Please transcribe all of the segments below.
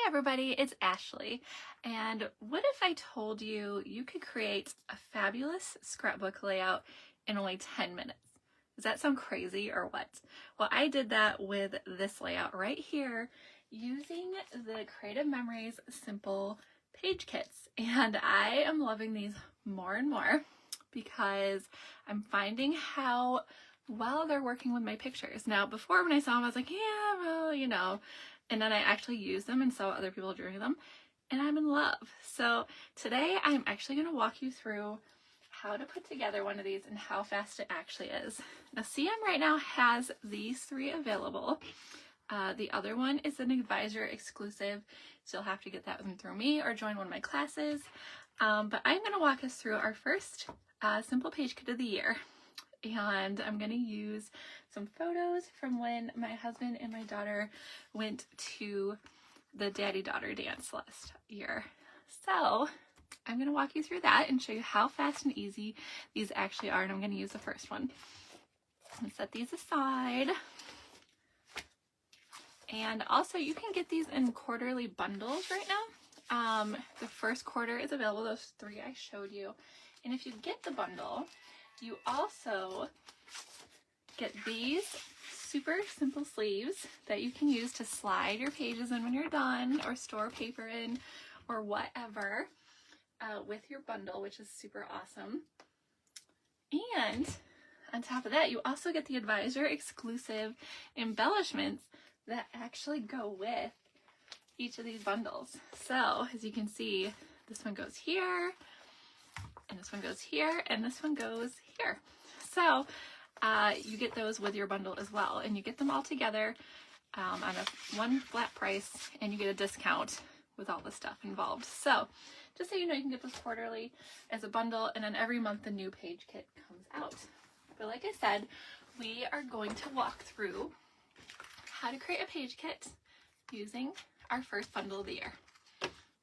Everybody, it's Ashley, and what if I told you you could create a fabulous scrapbook layout in only 10 minutes? Does that sound crazy or what? Well, I did that with this layout right here using the Creative Memories Simple Page Kits, and I am loving these more and more because I'm finding how well they're working with my pictures. Now, before when I saw them, I was like, yeah, well, and then I actually used them and saw other people doing them, and I'm in love. So today I'm actually going to walk you through how to put together one of these and how fast it actually is. Now, CM right now has these three available. The other one is an advisor exclusive, so you'll have to get that one through me or join one of my classes. But I'm going to walk us through our first simple page kit of the year. And I'm going to use some photos from when my husband and my daughter went to the daddy-daughter dance last year. So I'm going to walk you through that and show you how fast and easy these actually are. And I'm going to use the first one. I'm going to set these aside. And also you can get these in quarterly bundles right now. The first quarter is available, those three I showed you. And if you get the bundle, you also get these super simple sleeves that you can use to slide your pages in when you're done, or store paper in, or whatever, with your bundle, which is super awesome. And on top of that, you also get the advisor exclusive embellishments that actually go with each of these bundles. So as you can see, this one goes here, and this one goes here, and this one goes here. So you get those with your bundle as well, and you get them all together on one flat price, and you get a discount with all the stuff involved. So just so you know, you can get this quarterly as a bundle, and then every month the new page kit comes out. But like I said, we are going to walk through how to create a page kit using our first bundle of the year.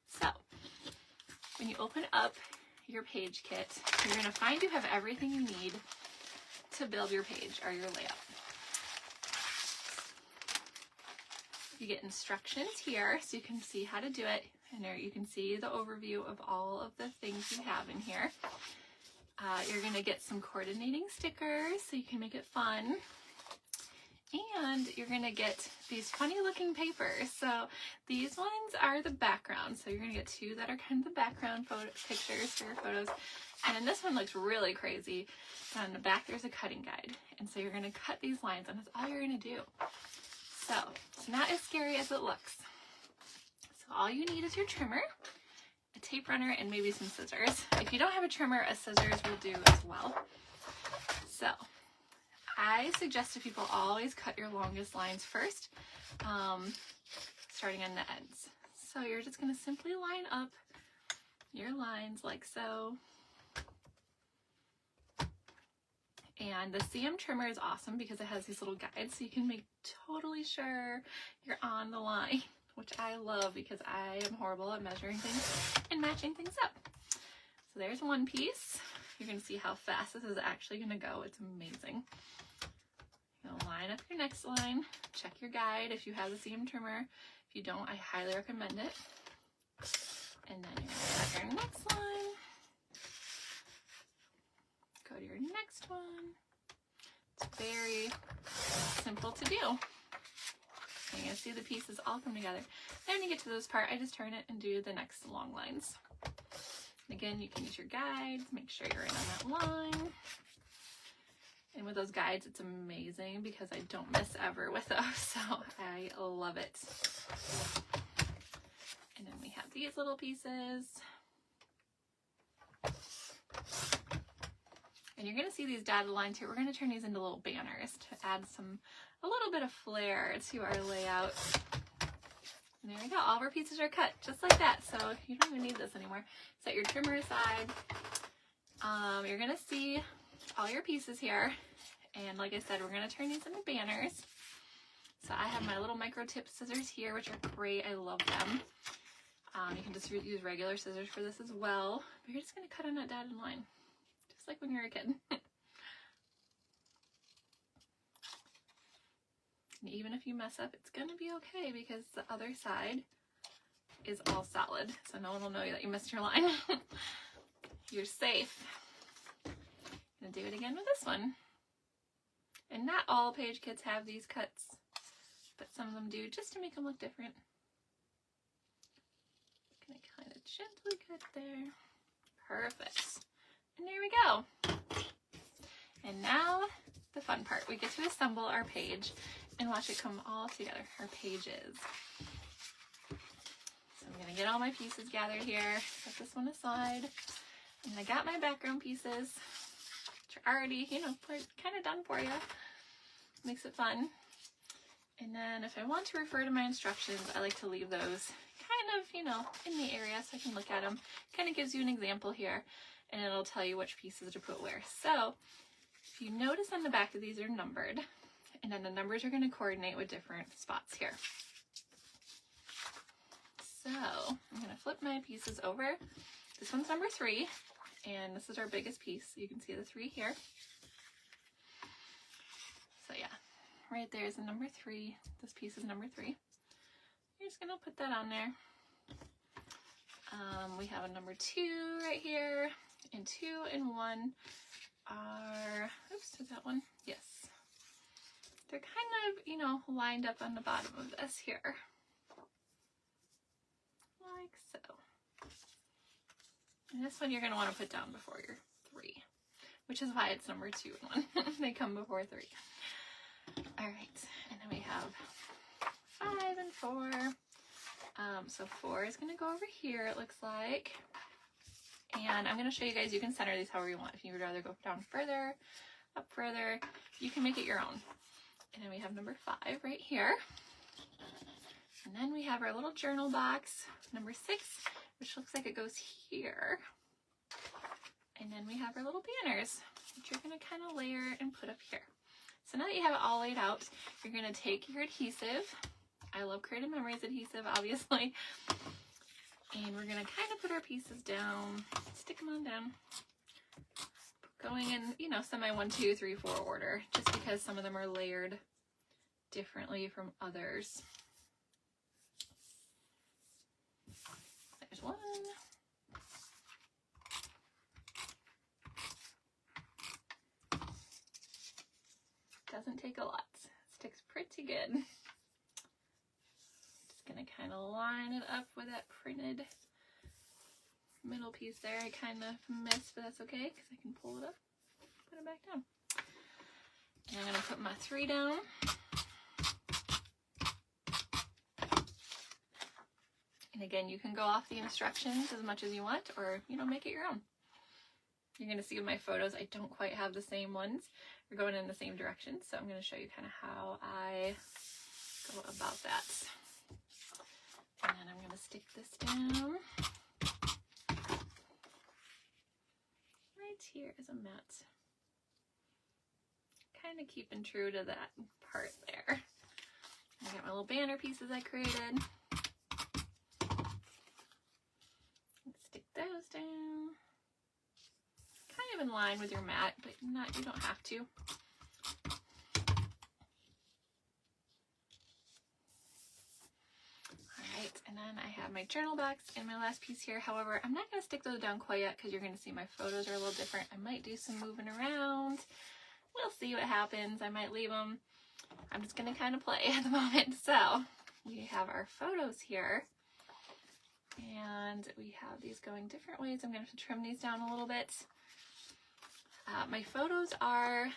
So when you open up your page kit, you're going to find you have everything you need to build your page or your layout. You get instructions here so you can see how to do it, and there you can see the overview of all of the things you have in here. You're going to get some coordinating stickers so you can make it fun. And you're going to get these funny looking papers. So these ones are the background. So you're going to get two that are kind of the background pictures for your photos. And then this one looks really crazy. And on the back there's a cutting guide. And so you're going to cut these lines, and that's all you're going to do. So it's not as scary as it looks. So all you need is your trimmer, a tape runner, and maybe some scissors. If you don't have a trimmer, a scissors will do as well. So I suggest to people always cut your longest lines first, starting on the ends. So you're just going to simply line up your lines like so. And the CM trimmer is awesome because it has these little guides, so you can make totally sure you're on the line, which I love because I am horrible at measuring things and matching things up. So there's one piece. You're going to see how fast this is actually going to go. It's amazing. Line up your next line, check your guide if you have the CM trimmer. If you don't, I highly recommend it. And then you're going to cut your next line, go to your next one. It's very simple to do. You're going to see the pieces all come together. Then when you get to this part, I just turn it and do the next long lines. And again, you can use your guides, make sure you're in on that line. And with those guides, it's amazing because I don't miss ever with those, so I love it. And then we have these little pieces. And you're going to see these dotted lines here. We're going to turn these into little banners to add a little bit of flair to our layout. And there we go. All of our pieces are cut just like that, so you don't even need this anymore. Set your trimmer aside. You're going to see all your pieces here. And like I said, we're going to turn these into banners. So I have my little micro tip scissors here, which are great. I love them. You can just use regular scissors for this as well. But you're just going to cut on that dotted line, just like when you were a kid. And even if you mess up, it's going to be okay because the other side is all solid, so no one will know that you missed your line. You're safe. I'm gonna do it again with this one. And not all page kits have these cuts, but some of them do, just to make them look different. Gonna kind of gently cut there. Perfect. And there we go. And now the fun part. We get to assemble our page and watch it come all together, our pages. So I'm gonna get all my pieces gathered here, set this one aside. And I got my background pieces, which are already, you know, kind of done for you. Makes it fun. And then if I want to refer to my instructions, I like to leave those kind of, you know, in the area so I can look at them. Kind of gives you an example here, and it'll tell you which pieces to put where. So if you notice on the back of these are numbered, and then the numbers are going to coordinate with different spots here. So I'm going to flip my pieces over. This one's number 3, and this is our biggest piece. You can see the 3 here. So yeah, right there is the number 3. This piece is number 3. You're just going to put that on there. We have a number 2 right here, and 2 and 1 are, oops, is that one? Yes. They're kind of, you know, lined up on the bottom of this here. Like so. And this one you're going to want to put down before your 3, which is why it's number 2 and 1. They come before 3. All right, and then we have 5 and 4. So 4 is going to go over here, it looks like. And I'm going to show you guys, you can center these however you want. If you would rather go down further, up further, you can make it your own. And then we have number 5 right here. And then we have our little journal box, number 6, which looks like it goes here. And then we have our little banners, which you're going to kind of layer and put up here. So now that you have it all laid out, you're going to take your adhesive. I love Creative Memories adhesive, obviously. And we're going to kind of put our pieces down, stick them on down. Going in, you know, semi 1, 2, 3, 4 order, just because some of them are layered differently from others. There's one. Doesn't take a lot. Sticks pretty good. Just gonna kind of line it up with that printed middle piece there. I kind of missed, but that's okay because I can pull it up, put it back down. And I'm gonna put my 3 down. And again, you can go off the instructions as much as you want, or, you know, make it your own. You're going to see in my photos, I don't quite have the same ones. We're going in the same direction, so I'm going to show you kind of how I go about that. And then I'm going to stick this down. Right here is a mat. Kind of keeping true to that part there. I got my little banner pieces I created. Stick those down. Kind of in line with your mat, but not, you don't have to. Alright, and then I have my journal box and my last piece here. However, I'm not going to stick those down quite yet because you're going to see my photos are a little different. I might do some moving around. We'll see what happens. I might leave them. I'm just going to kind of play at the moment. So, we have our photos here. And we have these going different ways. I'm going to have to trim these down a little bit. My photos are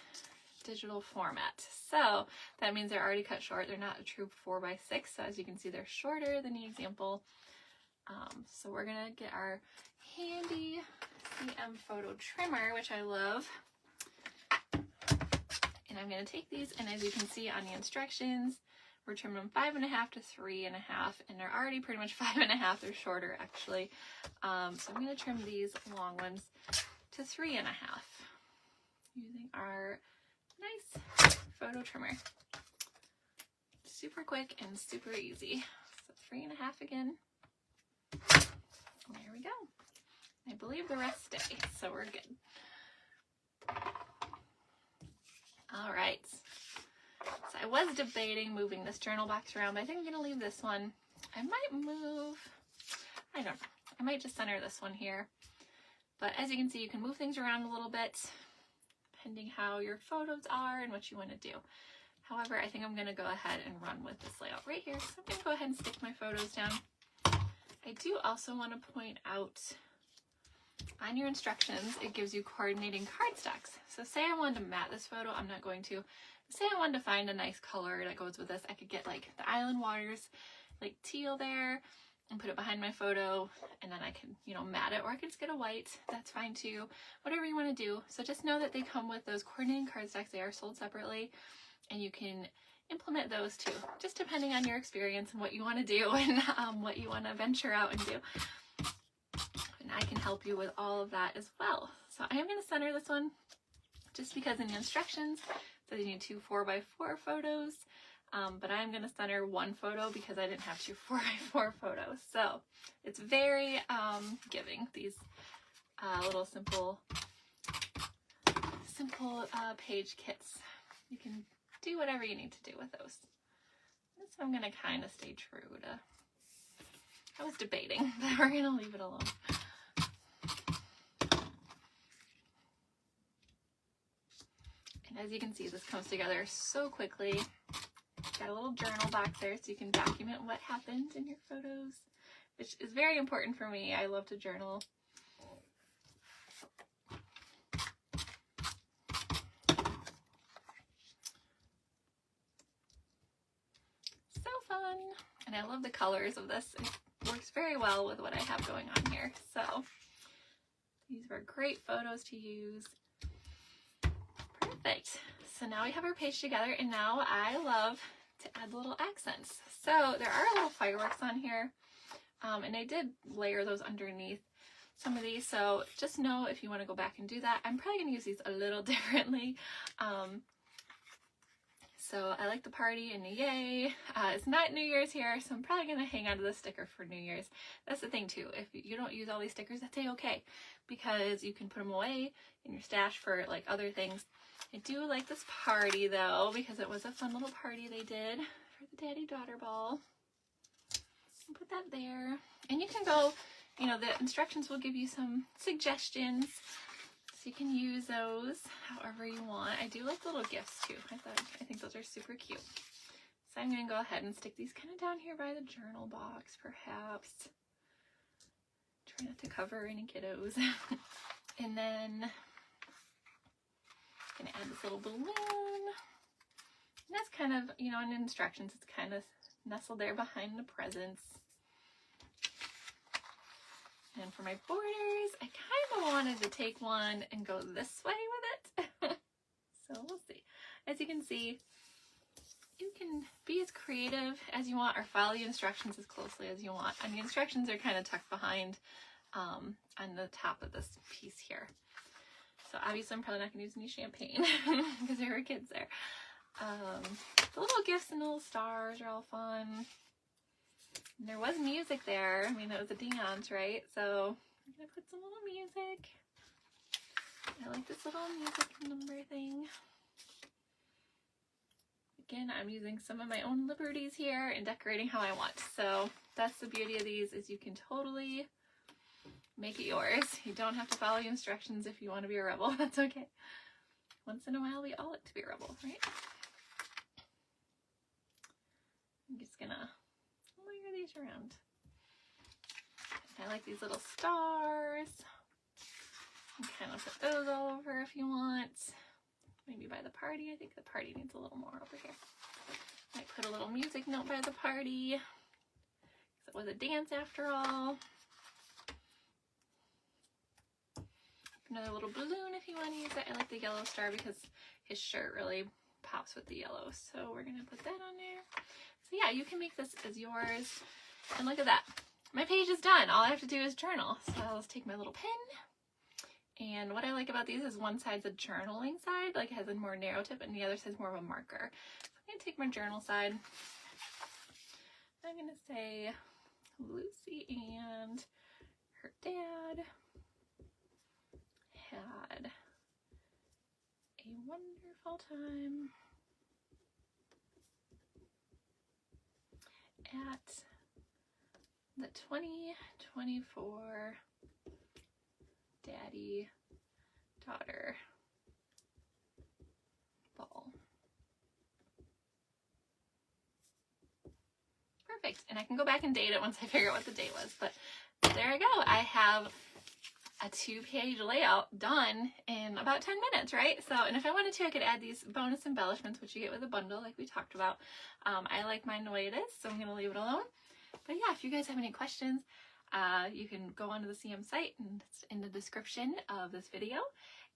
digital format, so that means they're already cut short. They're not a true 4x6, so as you can see, they're shorter than the example. So we're gonna get our handy CM photo trimmer, which I love, and I'm gonna take these, and as you can see on the instructions, we're trimming them 5.5 to 3.5, and they're already pretty much 5.5. They're shorter actually. So I'm gonna trim these long ones to 3.5. Using our nice photo trimmer. Super quick and super easy. So 3.5 again. And there we go. I believe the rest stay, so we're good. All right. So I was debating moving this journal box around, but I think I'm going to leave this one. I might move I don't know. I might just center this one here. But as you can see, you can move things around a little bit depending how your photos are and what you want to do. However, I think I'm going to go ahead and run with this layout right here. So I'm going to go ahead and stick my photos down. I do also want to point out on your instructions, it gives you coordinating cardstocks. So say I wanted to mat this photo, I'm not going to. Say I wanted to find a nice color that goes with this. I could get like the island waters, like teal there, and put it behind my photo, and then I can, you know, mat it, or I can just get a white. That's fine too. Whatever you want to do. So just know that they come with those coordinating cardstocks. They are sold separately, and you can implement those too, just depending on your experience and what you want to do and what you want to venture out and do. And I can help you with all of that as well. So I am going to center this one just because in the instructions it says you need 2 4x4 photos. But I'm going to center one photo because I didn't have 2 4x4 photos. So it's very giving, these little simple page kits. You can do whatever you need to do with those. So I'm going to kind of stay true to, I was debating, but we're going to leave it alone. And as you can see, this comes together so quickly. Got a little journal box there so you can document what happened in your photos, which is very important for me. I love to journal. So fun. And I love the colors of this. It works very well with what I have going on here. So these were great photos to use. Perfect. So now we have our page together, and now I love to add little accents. So there are little fireworks on here, and I did layer those underneath some of these, so just know if you want to go back and do that. I'm probably going to use these a little differently. So I like the party and the yay. It's not New Year's here, so I'm probably going to hang on to the sticker for New Year's. That's the thing too, if you don't use all these stickers, that's a-okay, because you can put them away in your stash for like other things. I do like this party though, because it was a fun little party they did for the daddy-daughter ball. I'll put that there. And you can go, you know, the instructions will give you some suggestions, so you can use those however you want. I do like little gifts too. I think those are super cute. So I'm going to go ahead and stick these kind of down here by the journal box, perhaps. Try not to cover any kiddos. And then I'm going to add this little balloon. And that's kind of, you know, in instructions, it's kind of nestled there behind the presents. And for my borders, I kind of wanted to take one and go this way with it. So we'll see. As you can see, you can be as creative as you want or follow the instructions as closely as you want. And the instructions are kind of tucked behind on the top of this piece here. So obviously I'm probably not going to use any champagne because there were kids there. The little gifts and little stars are all fun. And there was music there. I mean, it was a dance, right? So I'm going to put some little music. I like this little music number thing. Again, I'm using some of my own liberties here and decorating how I want. So that's the beauty of these, is you can totally make it yours. You don't have to follow the instructions if you want to be a rebel. That's okay. Once in a while, we all like to be a rebel, right? I'm just gonna layer these around. I like these little stars. You can kind of put those all over if you want. Maybe by the party. I think the party needs a little more over here. Might put a little music note by the party, because it was a dance after all. Another little balloon if you want to use it. I like the yellow star because his shirt really pops with the yellow. So we're going to put that on there. So yeah, you can make this as yours. And look at that. My page is done. All I have to do is journal. So I'll just take my little pen. And what I like about these is one side's a journaling side, like it has a more narrow tip, and the other side's more of a marker. So I'm going to take my journal side. I'm going to say Lucy and her dad had a wonderful time at the 2024 Daddy Daughter Ball. Perfect. And I can go back and date it once I figure out what the date was. But there I go. I have a 2-page layout done in about 10 minutes, right? So, and if I wanted to, I could add these bonus embellishments, which you get with a bundle like we talked about. I like mine the way it is, so I'm going to leave it alone. But yeah, if you guys have any questions, you can go onto the CM site, and it's in the description of this video,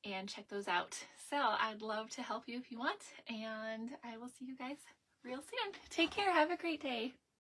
and check those out. So I'd love to help you if you want, and I will see you guys real soon. Take care. Have a great day.